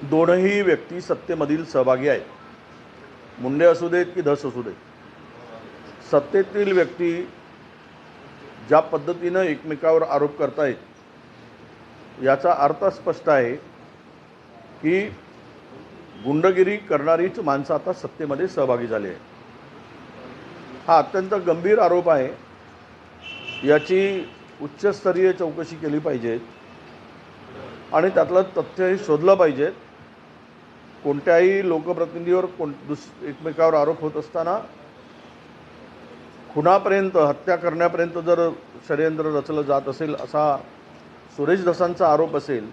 दोनही व्यक्ती सत्तेमधील सहभागी आहेत. मुंडे असू देत की धस असू देत, सत्तेतील व्यक्ती ज्या पद्धतीनं एकमेकावर आरोप करतायत याचा अर्थ स्पष्ट आहे की गुंडगिरी करणारीच माणसं आता सत्तेमध्ये सहभागी झाली आहे. हा अत्यंत गंभीर आरोप आहे. याची उच्चस्तरीय चौकशी केली पाहिजे आणि त्यातलं तथ्य शोधलं पाहिजे. कोणत्याही लोकप्रतिनिधीवर एकमेकावर आरोप होत असताना खुनापर्यंत, हत्या करण्यापर्यंत जर षडयंत्र रचलं जात असेल असा सुरेश धसांचा आरोप असेल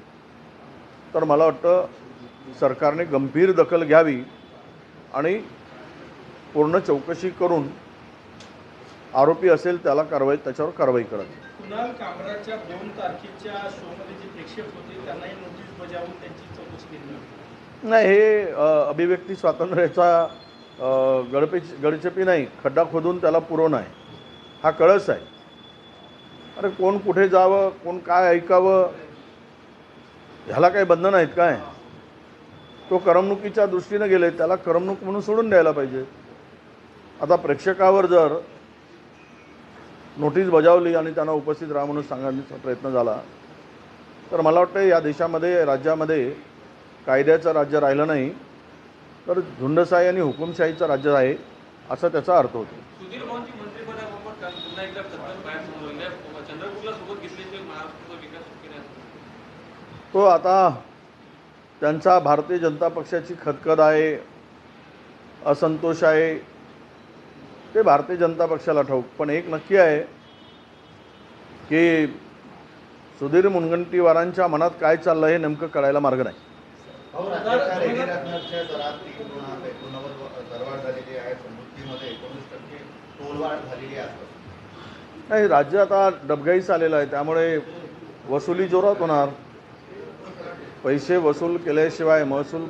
तर मला वाटतं सरकारने गंभीर दखल घ्यावी आणि पूर्ण चौकशी करून आरोपी असेल त्याच्यावर कारवाई करावी. कुणाल कामराच्या 2 तारखेच्या शोमध्ये जे प्रेक्षक होते त्यांनाही नोटीस बजावून त्यांची चौकशी केली नाही. हे अभिव्यक्ती स्वातंत्र्याचा गडचेपी नाही, खड्डा खोदून त्याला पुरवणं आहे. हा कळस आहे. अरे कोण कुठे जावं, कोण काय ऐकावं, ह्याला काही बंधन आहेत काय? तो करमणुकीच्या दृष्टीनं गेले, त्याला करमणूक म्हणून सोडून द्यायला पाहिजे. आता प्रेक्षकावर जर नोटीस बजावली आणि त्यांना उपस्थित राहा म्हणून सांगण्याचा प्रयत्न झाला तर मला वाटतं या देशामध्ये, राज्यामध्ये कायद्याचं राज्य राहिलं नाही तर झुंडशाही आणि हुकुमशाहीचं राज्य आहे असा त्याचा अर्थ होतो. तो आता त्यांचा भारतीय जनता पक्षाची खदखद आहे, असंतोष आहे, ते भारतीय जनता पक्षाला ठाऊक. पण एक नक्की आहे की सुधीर मुनगंटीवारांच्या मनात काय चाललं हे नेमकं कळायला मार्ग नाही. नाही, राज्य आता डबघाईस आलेलं आहे, त्यामुळे वसुली जोरात होणार. पैसे वसूल केल्याशिवाय महसूल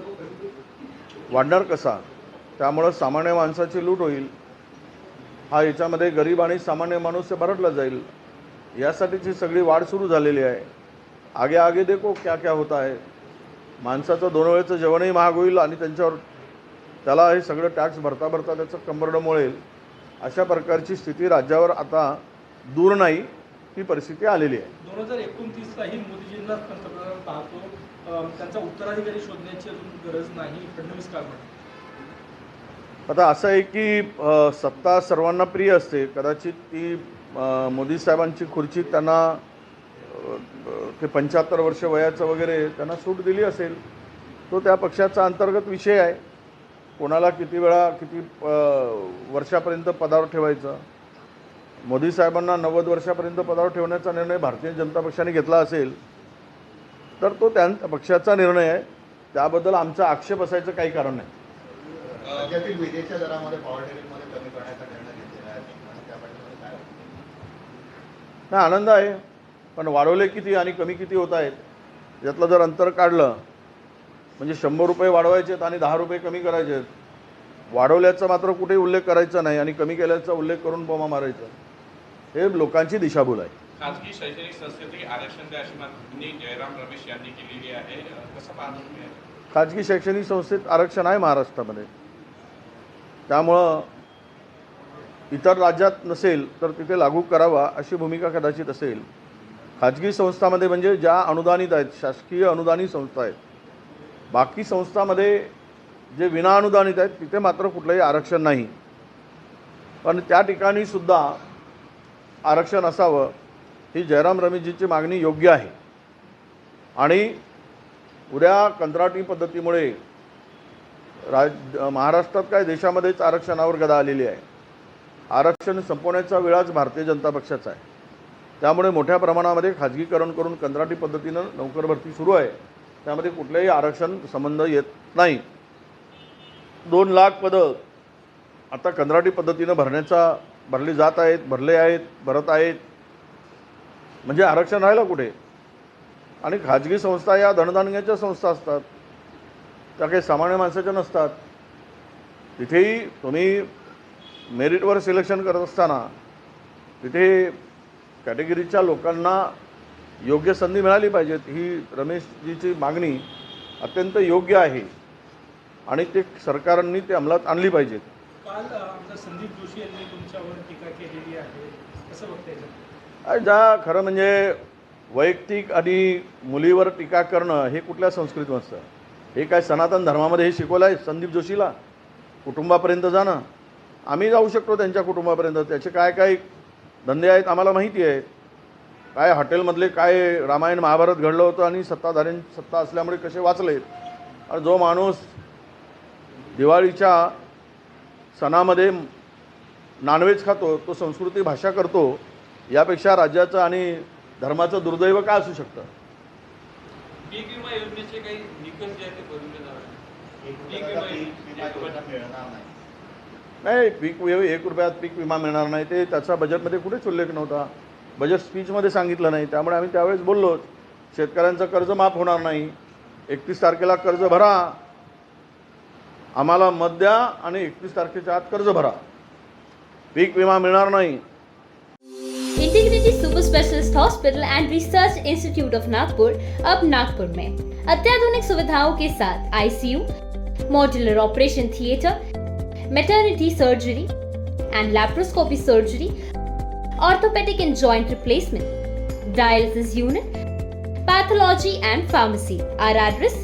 वाढणार कसा? त्यामुळं सामान्य माणसाची लूट होईल. हा याच्यामध्ये गरीब आणि सामान्य माणूस भरडला जाईल. यासाठीची सगळी वाढ सुरू झालेली आहे. आगे आगे देखो क्या क्या होता है. माणसाचं 2 वेळेचं जेवणही महाग होईल आणि त्याला हे सगळं टॅक्स भरता भरता त्याचं कंबरडं मोळेल. अशा प्रकारची स्थिती राज्यावर आता दूर नाही, ती परिस्थिती आलेली आहे. 2029लाही मोदीजींना पंतप्रधान पाहतो, त्यांचा उत्तराधिकारी शोधण्याची अजून गरज नाही, फडणवीस काय म्हणतात? आता असं आहे की सत्ता सर्वांना प्रिय असते. कदाचित ती मोदी साहेबांची खुर्ची त्यांना ते 75 वर्ष वयाचं वगैरे त्यांना सूट दिली असेल. तो त्या पक्षाचा अंतर्गत विषय आहे. कोणाला किती वेळा किती वर्षापर्यंत पदावर ठेवायचं. मोदी साहेबांना 90 वर्षापर्यंत पदावर ठेवण्याचा निर्णय भारतीय जनता पक्षाने घेतला असेल तर तो त्यांच्या पक्षाचा निर्णय आहे. त्याबद्दल आमचा आक्षेप असायचं काही कारण नाही. राज्यातील विजेच्या दरामध्ये पॉवर टेरिफमध्ये कमी करण्याचा निर्णय घेतलेला आहे, त्याबद्दल काय? नाही, आनंद आहे. पण वाढवले किती आणि कमी किती होत आहेत यातलं जर अंतर काढलं म्हणजे 100 रुपये वाढवायचे आहेत आणि 10 रुपये कमी करायचे आहेत. वाढवल्याचा मात्र कुठेही उल्लेख करायचा नाही आणि कमी केल्याचा उल्लेख करून बोमा मारायचा. हे लोकांची दिशाभूल आहे. खाजगी शैक्षणिक संस्थेतही आरक्षण द्या अशी मागणी जयराम रमेश यांनी केलेली आहे. कसं पाहता तुम्ही? खाजगी शैक्षणिक संस्थेत आरक्षण आहे महाराष्ट्रामध्ये. त्यामुळं इतर राज्यात नसेल तर तिथे लागू करावा अशी भूमिका कदाचित असेल. खाजगी संस्थांमध्ये म्हणजे ज्या अनुदानित आहेत, शासकीय अनुदानित संस्था आहेत, बाकी संस्थांमध्ये जे विनाअनुदानित आहेत तिथे मात्र कुठलंही आरक्षण नाही. पण त्या ठिकाणी सुद्धा आरक्षण असावं ही जयराम रमेशजींची मागणी योग्य आहे. आणि उद्या कंत्राटी पद्धतीमुळे महाराष्ट्रात काय देशामध्येच आरक्षणावर गदा आलेली आहे. आरक्षण संपवण्याचा वेळाच भारतीय जनता पक्षाचा आहे. त्यामुळे मोठ्या प्रमाणामध्ये खाजगीकरण करून कंत्राटी पद्धतीनं नोकर भरती सुरू आहे. त्यामध्ये कुठलेही आरक्षण संबंध येत नाही. 2 लाख पदं आता कंत्राटी पद्धतीनं भरली जात आहेत, भरत आहेत. म्हणजे आरक्षण राहिलं कुठे? आणि खाजगी संस्था या धनदानग्याच्या संस्था असतात, त्या काही सामान्य माणसाच्या नसतात. तिथेही तुम्ही मेरिटवर सिलेक्शन करत असताना तिथे कॅटेगरीच्या लोकांना योग्य संधी मिळाली पाहिजे. ही रमेशजीची मागणी अत्यंत योग्य आहे आणि ते सरकारने ते अंमलात आणली पाहिजेत. काल आमदार संदीप जोशी यांनी तुमच्यावर टीका केलेली आहे, कसं बघता येईल? ज्या खरं म्हणजे वैयक्तिक आणि मुलीवर टीका करणं हे कुठल्या संस्कृतीत नसतं. हे काय सनातन धर्मामध्ये हे शिकवलं आहे संदीप जोशीला? कुटुंबापर्यंत जाणं, आम्ही जाऊ शकतो त्यांच्या कुटुंबापर्यंत, त्याचे काय काय धंदे आहेत आम्हाला माहिती आहे. काय हॉटेलमधले काय रामायण महाभारत घडलं होतं आणि सत्ताधाऱ्यांची सत्ता असल्यामुळे कसे वाचलेत. आणि जो माणूस दिवाळीच्या सणामध्ये नॉनव्हेज खातो, तो संस्कृती भाषा करतो, यापेक्षा राज्याचं आणि धर्माचं दुर्दैव काय असू शकतं? पीक विमा योजनेचे काही निकष जे आहेत ते बदलले जाणार पीक विमा योजना मिळणार नाही. नाही, पीक विमा 1 रुपयात पीक विमा मिळणार नाही, ते त्याचा बजेटमध्ये कुठेच उल्लेख नव्हता. बजेट स्पीचमध्ये सांगितलं नाही. त्यामुळे आम्ही त्यावेळेस बोललो शेतकऱ्यांचं कर्ज माफ होणार नाही, 31 तारखेला कर्ज भरा, आम्हाला मत द्या आणि 31 तारखेच्या आत कर्ज भरा, पीक विमा मिळणार नाही. Integrity super specialist hospital end research institute of Nagpur अब नागपुर में अत्याधुनिक सुविधाओं के साथ ICU, modular operation theatre, maternity surgery end laparoscopy surgery, orthopaedic end joint replacement, dialysis unit, pathology end pharmacy. Our address: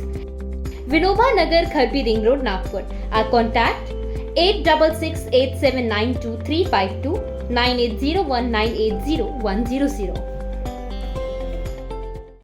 Vinoba Nagar, Kharbi Ring Road, Nagpur. Our contact: 8668792352, 9801980100.